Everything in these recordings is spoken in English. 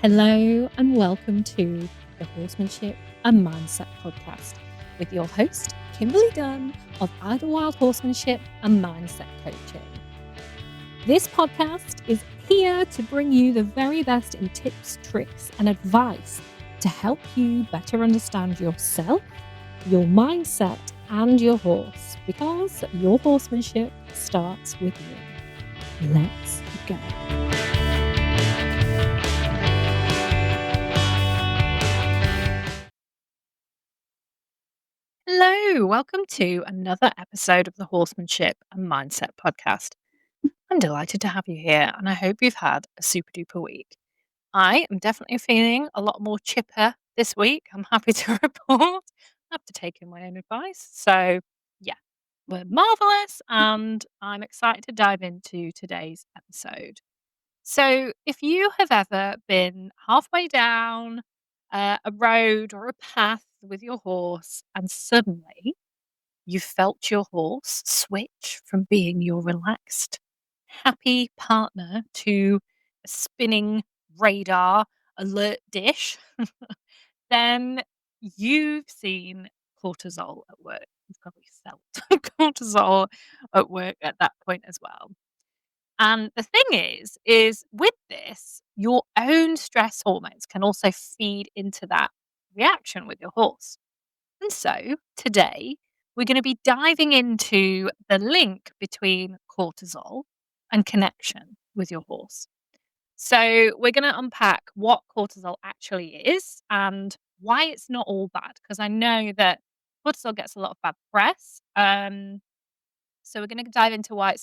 Hello and welcome to the Horsemanship and Mindset podcast with your host, Kimberly Dunn of Idlewild Horsemanship and Mindset Coaching. This podcast is here to bring you the very best in tips, tricks, and advice to help you better understand yourself, your mindset, and your horse, because your horsemanship starts with you. Let's go. Hello, welcome to another episode of the Horsemanship and Mindset podcast. I'm delighted to have you here, and I hope you've had a super duper week. I am definitely feeling a lot more chipper this week. I'm happy to report after taking my own advice. So, yeah, we're marvelous, and I'm excited to dive into today's episode. So, if you have ever been halfway down a road or a path with your horse, and suddenly you felt your horse switch from being your relaxed, happy partner to a spinning radar alert dish, then you've seen cortisol at work. You've probably felt cortisol at work at that point as well. And the thing is with this, your own stress hormones can also feed into that reaction with your horse. And so today, we're going to be diving into the link between cortisol and connection with your horse. So, we're going to unpack what cortisol actually is and why it's not all bad, because I know that cortisol gets a lot of bad press. So, we're going to dive into why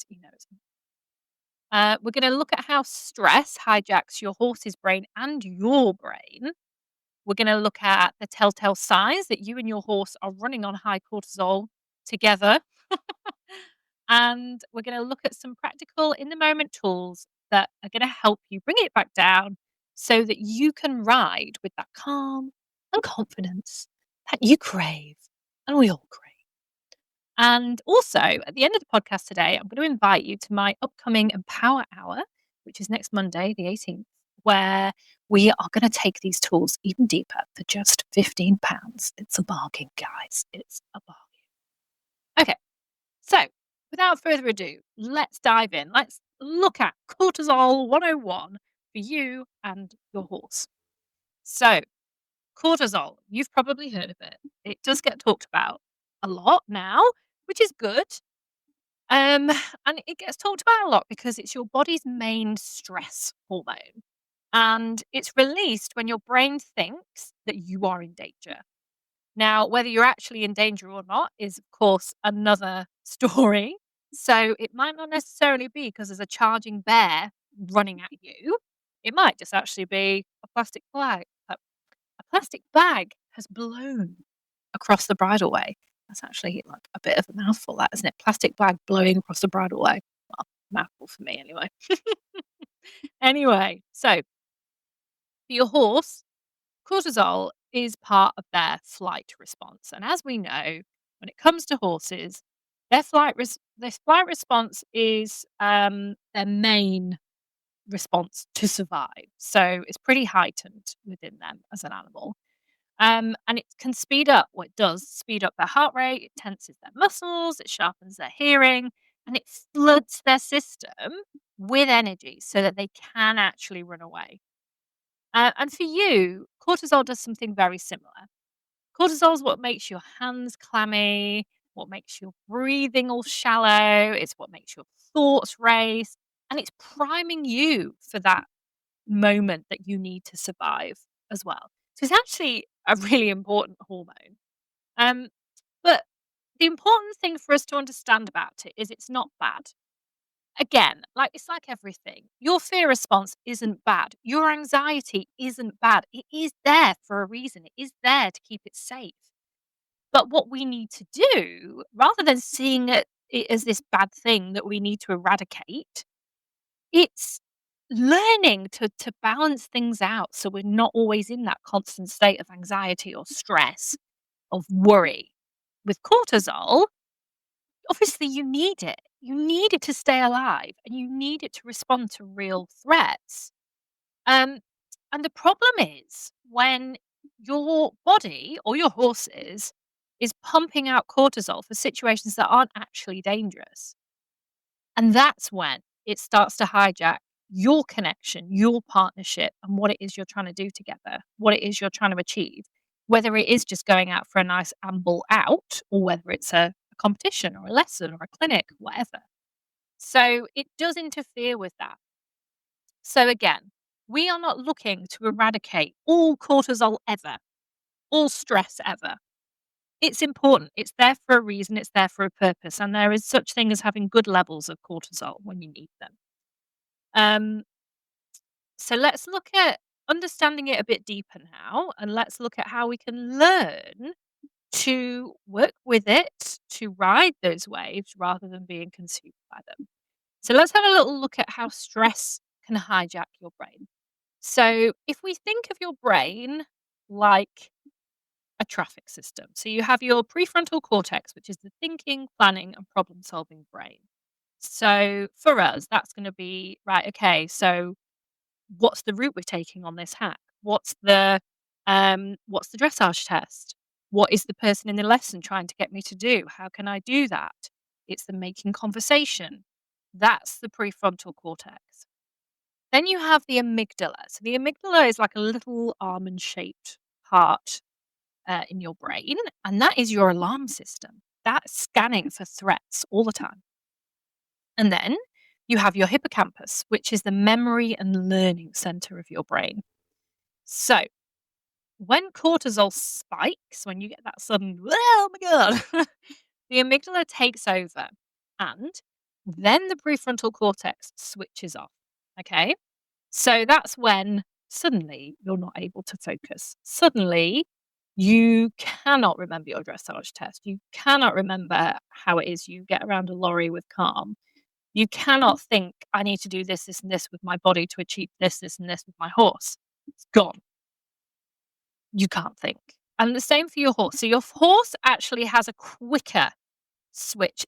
we're going to look at how stress hijacks your horse's brain and your brain. We're going to look at the telltale signs that you and your horse are running on high cortisol together. And we're going to look at some practical in the moment tools that are going to help you bring it back down so that you can ride with that calm and confidence that you crave and we all crave. And also, at the end of the podcast today, I'm going to invite you to my upcoming Empower Hour, which is next Monday, the 18th, where we are going to take these tools even deeper for just £15. It's a bargain, guys. It's a bargain. Okay, so without further ado, let's dive in. Let's look at Cortisol 101 for you and your horse. So, cortisol, you've probably heard of it. It does get talked about a lot now, which is good. And it gets talked about a lot because it's your body's main stress hormone. And it's released when your brain thinks that you are in danger. Now, whether you're actually in danger or not is, of course, another story. So it might not necessarily be because there's a charging bear running at you. It might just actually be a plastic bag. A plastic bag has blown across the bridleway. That's actually like a bit of a mouthful, that isn't it? Plastic bag blowing across the bridleway. Well, mouthful for me anyway. Anyway, so for your horse, cortisol is part of their flight response. And as we know, when it comes to horses, their flight response is their main response to survive. So it's pretty heightened within them as an animal. And it can speed up, what it does, speed up their heart rate, it tenses their muscles, it sharpens their hearing, and it floods their system with energy so that they can actually run away. And for you, cortisol does something very similar. Cortisol is what makes your hands clammy, what makes your breathing all shallow, it's what makes your thoughts race, and it's priming you for that moment that you need to survive as well. So it's actually a really important hormone. Um, but the important thing for us to understand about it is it's not bad. Again, like it's like everything. Your fear response isn't bad. Your anxiety isn't bad. It is there for a reason. It is there to keep it safe. But what we need to do, rather than seeing it as this bad thing that we need to eradicate, it's learning to balance things out so we're not always in that constant state of anxiety or stress, of worry. With cortisol, obviously you need it. You need it to stay alive and you need it to respond to real threats. Um, And the problem is when your body or your horses is pumping out cortisol for situations that aren't actually dangerous. And that's when it starts to hijack your connection, your partnership, and what it is you're trying to do together, what it is you're trying to achieve, whether it is just going out for a nice amble out or whether it's a competition or a lesson or a clinic, whatever. So it does interfere with that. So again, we are not looking to eradicate all cortisol ever, all stress ever. It's important. It's there for a reason. It's there for a purpose. And there is such thing as having good levels of cortisol when you need them. Um, so let's look at understanding it a bit deeper now. And let's look at how we can learn to work with it, to ride those waves rather than being consumed by them. So let's have a little look at how stress can hijack your brain. So if we think of your brain like a traffic system. So you have your prefrontal cortex, which is the thinking, planning, and problem solving brain. So for us, that's going to be right. Okay, so what's the route we're taking on this hack? What's the dressage test? What is the person in the lesson trying to get me to do? How can I do that? It's the making conversation. That's the prefrontal cortex. Then you have the amygdala. So the amygdala is like a little almond shaped part in your brain, and that is your alarm system. That's scanning for threats all the time. And then you have your hippocampus, which is the memory and learning center of your brain. So when cortisol spikes, when you get that sudden, oh my God, the amygdala takes over and then the prefrontal cortex switches off. Okay. So that's when suddenly you're not able to focus. Suddenly you cannot remember your dressage test. You cannot remember how it is you get around a lorry with calm. You cannot think, I need to do this, this, and this with my body to achieve this, this, and this with my horse. It's gone. You can't think. And the same for your horse. So your horse actually has a quicker switch.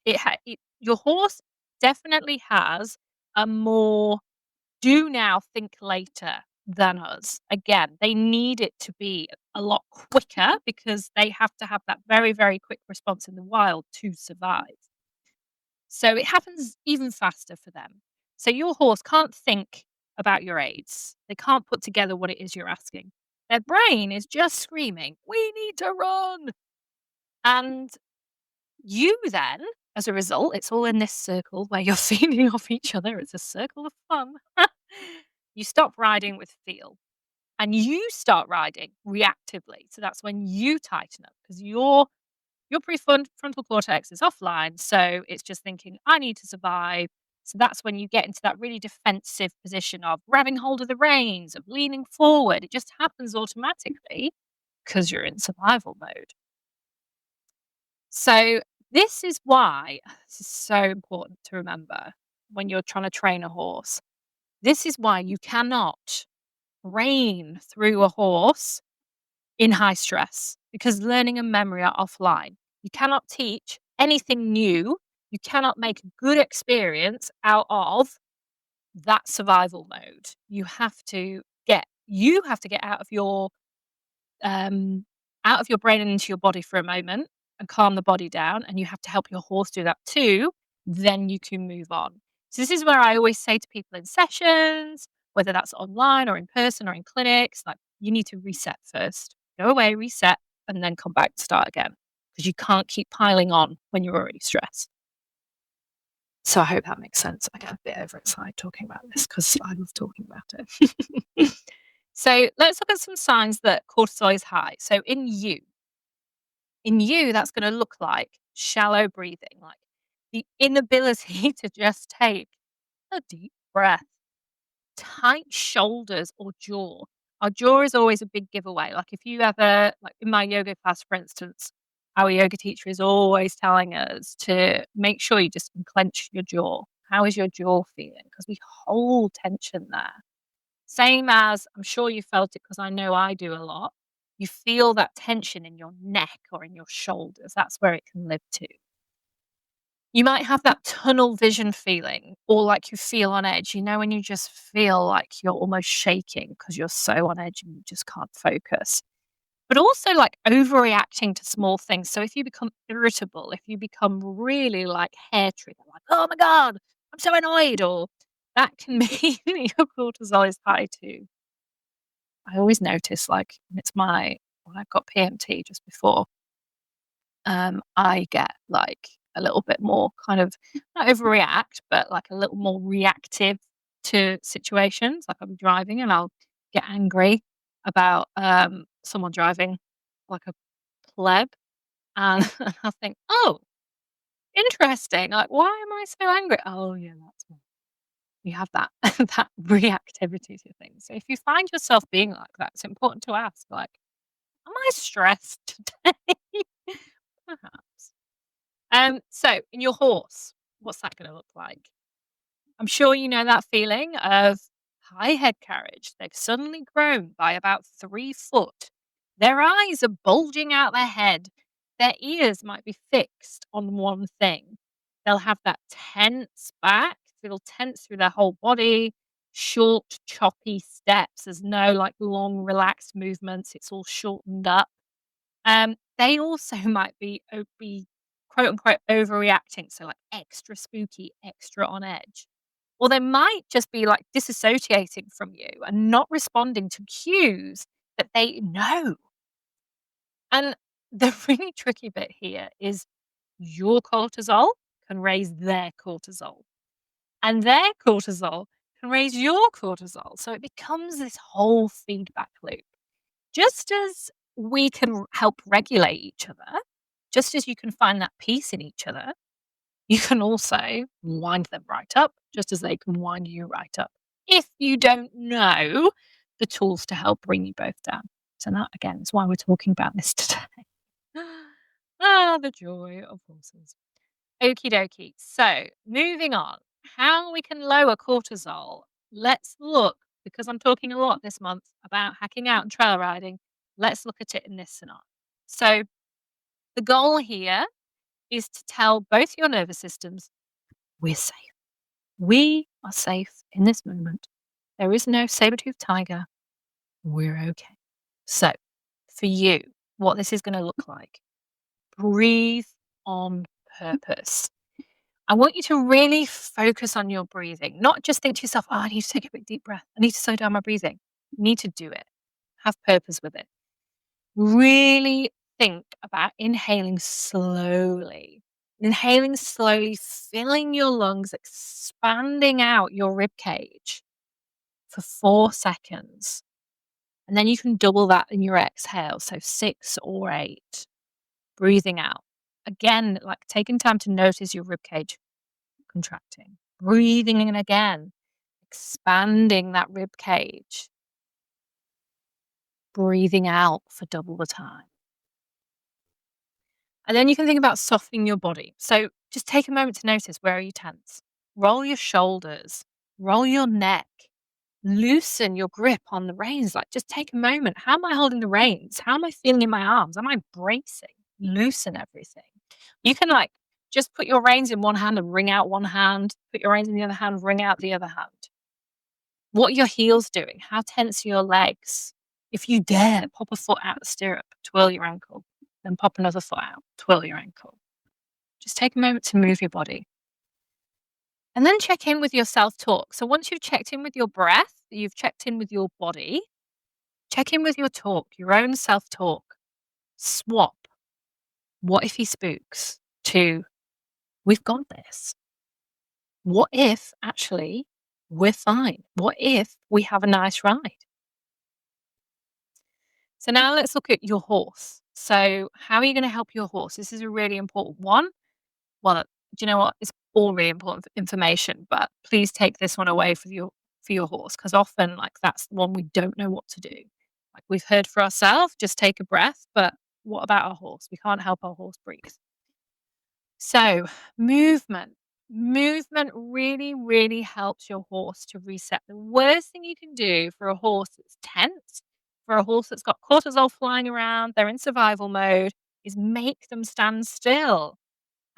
Your horse definitely has a more do now, think later than us. Again, they need it to be a lot quicker because they have to have that very, very quick response in the wild to survive. So it happens even faster for them. So your horse can't think about your aids. They can't put together what it is you're asking. Their brain is just screaming, we need to run. And you then, as a result, it's all in this circle where you're feeding off each other. It's a circle of fun. You stop riding with feel and you start riding reactively. So that's when you tighten up because your prefrontal cortex is offline. So it's just thinking, I need to survive. So that's when you get into that really defensive position of grabbing hold of the reins, of leaning forward. It just happens automatically because you're in survival mode. So this is why this is so important to remember when you're trying to train a horse. This is why you cannot rein through a horse in high stress because learning and memory are offline. You cannot teach anything new. You cannot make a good experience out of that survival mode. You have to get out of your brain and into your body for a moment and calm the body down, and you have to help your horse do that too. Then you can move on. So this is where I always say to people in sessions, whether that's online or in person or in clinics, like you need to reset first. Go away, reset, and then come back to start again because you can't keep piling on when you're already stressed. So I hope that makes sense. I get a bit overexcited talking about this because I love talking about it. So let's look at some signs that cortisol is high. So in you, that's going to look like shallow breathing, like the inability to just take a deep breath, tight shoulders or jaw. Our jaw is always a big giveaway. Like if you ever, like in my yoga class, for instance, our yoga teacher is always telling us to make sure you just clench your jaw. How is your jaw feeling? Because we hold tension there. Same as I'm sure you felt it because I know I do a lot. You feel that tension in your neck or in your shoulders. That's where it can live too. You might have that tunnel vision feeling or like you feel on edge, when you just feel like you're almost shaking because you're so on edge and you just can't focus. But also like overreacting to small things. So if you become irritable, if you become really like hair trigger, like, oh my God, I'm so annoyed, or that can mean your cortisol is high too. I always notice like when I've got PMT just before, I get like a little bit more kind of not overreact, but like a little more reactive to situations. Like I'll be driving and I'll get angry about someone driving like a pleb, and I think, oh, interesting. Like, why am I so angry? Oh, yeah, that's why. You have that that reactivity to things. So if you find yourself being like that, it's important to ask, like, am I stressed today? Perhaps. So in your horse, what's that gonna look like? I'm sure you know that feeling of high head carriage. They've suddenly grown by about 3 foot. Their eyes are bulging out their head. Their ears might be fixed on one thing. They'll have that tense back. It'll tense through their whole body. Short, choppy steps. There's no like long, relaxed movements. It's all shortened up. They also might be quote unquote overreacting, so like extra spooky, extra on edge. Or they might just be like disassociating from you and not responding to cues that they know. And the really tricky bit here is your cortisol can raise their cortisol, and their cortisol can raise your cortisol. So it becomes this whole feedback loop. Just as we can help regulate each other, just as you can find that peace in each other, you can also wind them right up, just as they can wind you right up. If you don't know the tools to help bring you both down. So that again is why we're talking about this today. The joy of horses. Okie dokie. So moving on, how we can lower cortisol. Let's look, because I'm talking a lot this month about hacking out and trail riding. Let's look at it in this scenario. So the goal here is to tell both your nervous systems, we're safe. We are safe in this moment. There is no saber-toothed tiger. We're okay. So for you, what this is going to look like, breathe on purpose. I want you to really focus on your breathing, not just think to yourself, oh, I need to take a big deep breath. I need to slow down my breathing. You need to do it. Have purpose with it. Really think about inhaling slowly, filling your lungs, expanding out your rib cage for 4 seconds. And then you can double that in your exhale. So 6 or 8, breathing out. Again, like taking time to notice your rib cage contracting, breathing in again, expanding that rib cage, breathing out for double the time. And then you can think about softening your body. So just take a moment to notice, where are you tense? Roll your shoulders, roll your neck, loosen your grip on the reins. Like just take a moment. How am I holding the reins? How am I feeling in my arms? Am I bracing? Loosen everything. You can like just put your reins in one hand and wring out one hand, put your reins in the other hand, wring out the other hand. What are your heels doing? How tense are your legs? If you dare, pop a foot out of the stirrup, twirl your ankle, then pop another foot out, twirl your ankle. Just take a moment to move your body. And then check in with your self-talk. So once you've checked in with your breath, you've checked in with your body, check in with your talk, your own self-talk. Swap "what if he spooks" to "we've got this." What if actually we're fine? What if we have a nice ride? So now let's look at your horse. So how are you going to help your horse? This is a really important one. Well, do you know what? It's all really important information, but please take this one away for your horse, because often like that's the one we don't know what to do. Like we've heard for ourselves, just take a breath, but what about our horse? We can't help our horse breathe. So movement. Movement really, really helps your horse to reset. The worst thing you can do for a horse that's tense, for a horse that's got cortisol flying around, they're in survival mode, is make them stand still.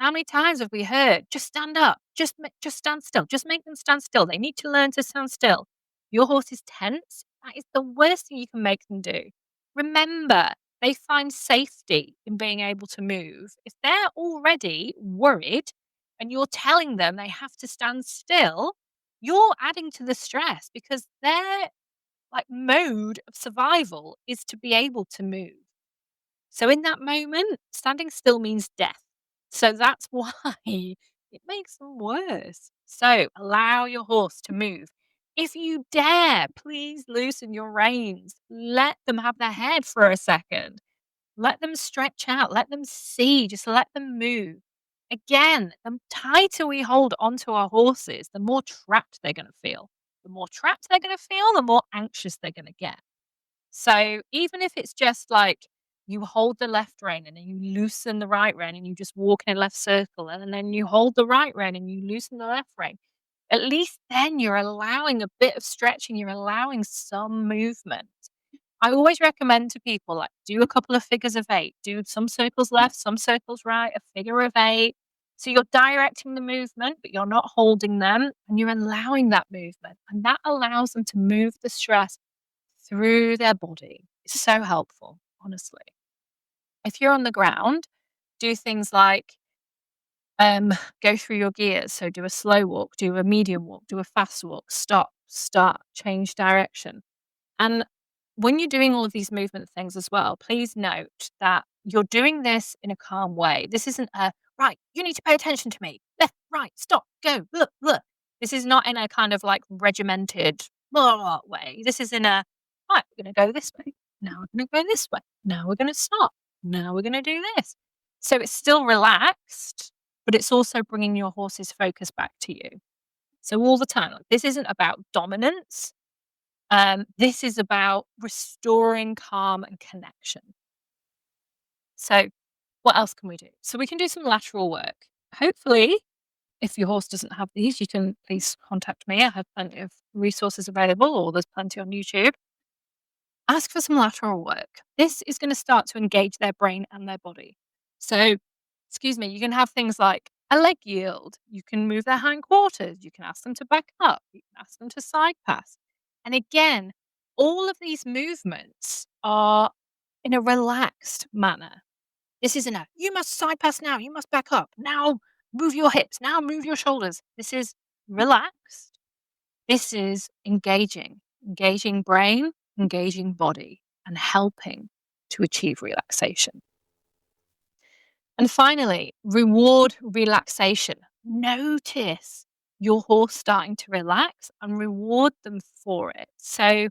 How many times have we heard, "Just stand up, just stand still, just make them stand still. They need to learn to stand still." Your horse is tense. That is the worst thing you can make them do. Remember, they find safety in being able to move. If they're already worried and you're telling them they have to stand still, you're adding to the stress because their mode of survival is to be able to move. So in that moment, standing still means death. So that's why it makes them worse. So allow your horse to move. If you dare, please loosen your reins. Let them have their head for a second. Let them stretch out. Let them see. Just let them move. Again, the tighter we hold onto our horses, the more trapped they're going to feel. The more trapped they're going to feel, the more anxious they're going to get. So even if it's just like you hold the left rein and then you loosen the right rein and you just walk in a left circle and then you hold the right rein and you loosen the left rein, at least then you're allowing a bit of stretching, you're allowing some movement. I always recommend to people like do a couple of figures of eight, do some circles left, some circles right, a figure of eight. So you're directing the movement, but you're not holding them and you're allowing that movement. And that allows them to move the stress through their body. It's so helpful, honestly. If you're on the ground, do things like go through your gears. So do a slow walk, do a medium walk, do a fast walk, stop, start, change direction. And when you're doing all of these movement things as well, please note that you're doing this in a calm way. This isn't a right, you need to pay attention to me. Left, right, stop, go, look, look. This is not in a kind of like regimented blah, blah, way. This is in a right, we're going to go this way. Now we're going to go this way. Now we're going to stop. Now we're going to do this. So it's still relaxed, but it's also bringing your horse's focus back to you. So all the time, like, this isn't about dominance. This is about restoring calm and connection. So, what else can we do? So, we can do some lateral work. Hopefully, if your horse doesn't have these, you can please contact me. I have plenty of resources available, or there's plenty on YouTube. Ask for some lateral work. This is going to start to engage their brain and their body. So, excuse me, you can have things like a leg yield. You can move their hindquarters. You can ask them to back up. You can ask them to side pass. And again, all of these movements are in a relaxed manner. This isn't a, you must side pass now. You must back up. Now move your hips. Now move your shoulders. This is relaxed. This is engaging brain, engaging body, and helping to achieve relaxation. And finally, reward relaxation. Notice your horse starting to relax and reward them for it. So,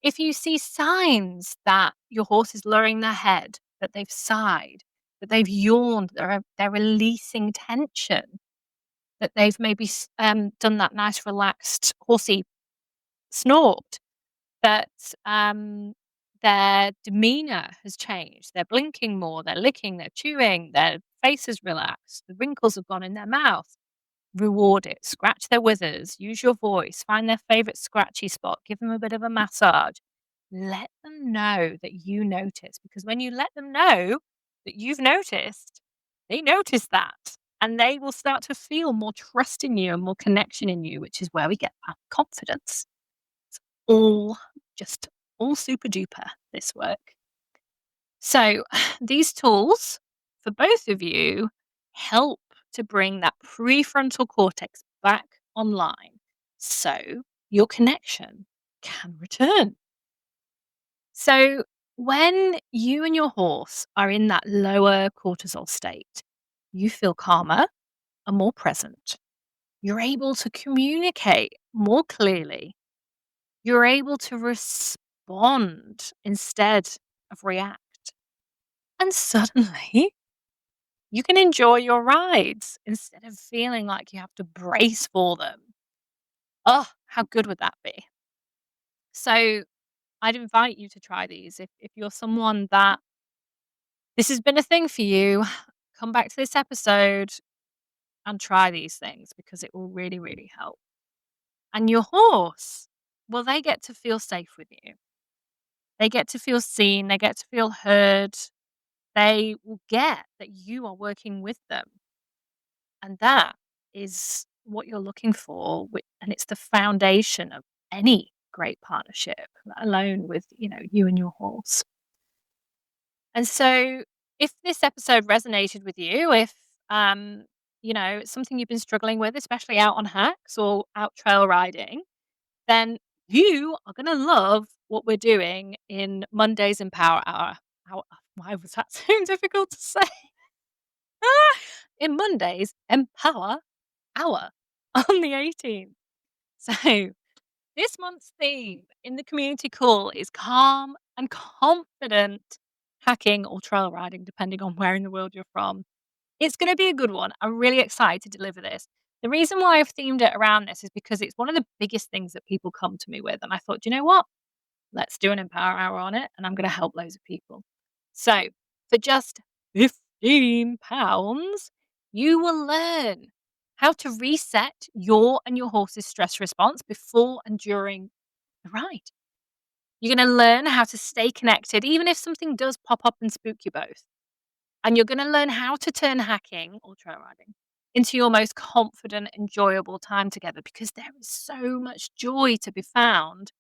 if you see signs that your horse is lowering their head, that they've sighed, that they've yawned, they're releasing tension, that they've maybe done that nice relaxed horsey snort, that their demeanor has changed. They're blinking more, they're licking, they're chewing, their face is relaxed, the wrinkles have gone in their mouth. Reward it, scratch their withers, use your voice, find their favorite scratchy spot, give them a bit of a massage. Let them know that you notice, because when you let them know that you've noticed, they notice that and they will start to feel more trust in you and more connection in you, which is where we get that confidence. It's all just all super duper, this work. So, these tools for both of you help to bring that prefrontal cortex back online so your connection can return. So, when you and your horse are in that lower cortisol state, you feel calmer and more present. You're able to communicate more clearly. You're able to respond instead of react. And suddenly, you can enjoy your rides instead of feeling like you have to brace for them. Oh, how good would that be? So, I'd invite you to try these. If you're someone that this has been a thing for you, come back to this episode and try these things because it will really, really help. And your horse, well, they get to feel safe with you. They get to feel seen. They get to feel heard. They will get that you are working with them. And that is what you're looking for, and it's the foundation of any great partnership, let alone with, you and your horse. And so if this episode resonated with you, if it's something you've been struggling with, especially out on hacks or out trail riding, then you are going to love what we're doing in Monday's Empower Hour. Why was that so difficult to say? In Monday's Empower Hour on the 18th. So this month's theme in the community call is calm and confident hacking or trail riding, depending on where in the world you're from. It's going to be a good one. I'm really excited to deliver this. The reason why I've themed it around this is because it's one of the biggest things that people come to me with. And I thought, you know what? Let's do an Empower Hour on it, and I'm going to help loads of people. So for just £15, you will learn how to reset your and your horse's stress response before and during the ride. You're going to learn how to stay connected, even if something does pop up and spook you both. And you're going to learn how to turn hacking or trail riding into your most confident, enjoyable time together, because there is so much joy to be found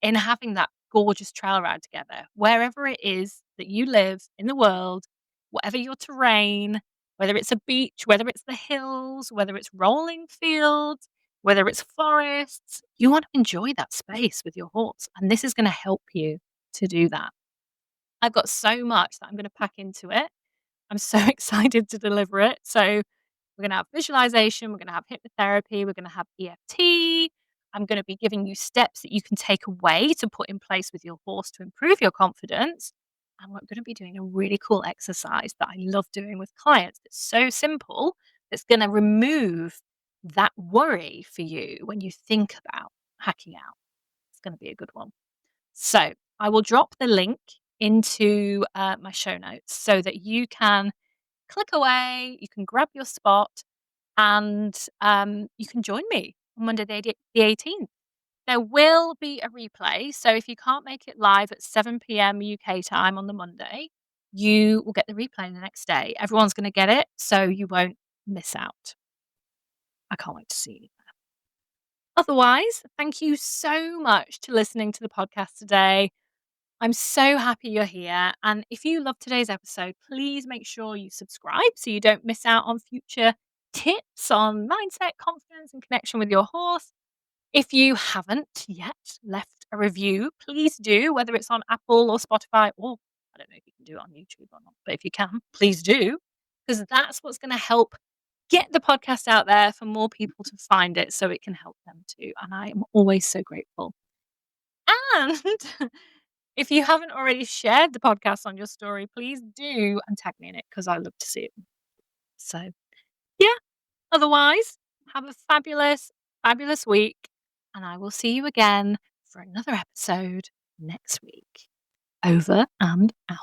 in having that gorgeous trail ride together, wherever it is that you live in the world, whatever your terrain, whether it's a beach, whether it's the hills, whether it's rolling fields, whether it's forests, you want to enjoy that space with your horse. And this is going to help you to do that. I've got so much that I'm going to pack into it. I'm so excited to deliver it. So we're going to have visualization, we're going to have hypnotherapy, we're going to have EFT. I'm going to be giving you steps that you can take away to put in place with your horse to improve your confidence. And we're going to be doing a really cool exercise that I love doing with clients that's so simple, that's going to remove that worry for you when you think about hacking out. It's going to be a good one. So I will drop the link into my show notes so that you can click away, you can grab your spot, and you can join me on Monday the 18th. There will be a replay, so if you can't make it live at 7 p.m. UK time on the Monday, you will get the replay the next day. Everyone's going to get it, so you won't miss out. I can't wait to see you. Otherwise, thank you so much to listening to the podcast today. I'm so happy you're here. And if you love today's episode, please make sure you subscribe so you don't miss out on future tips on mindset, confidence, and connection with your horse. If you haven't yet left a review, please do, whether it's on Apple or Spotify, or I don't know if you can do it on YouTube or not, but if you can, please do, because that's what's going to help get the podcast out there for more people to find it so it can help them too. And I am always so grateful. And if you haven't already shared the podcast on your story, please do and tag me in it, because I love to see it. So, yeah, otherwise, have a fabulous, fabulous week. And I will see you again for another episode next week. Over and out.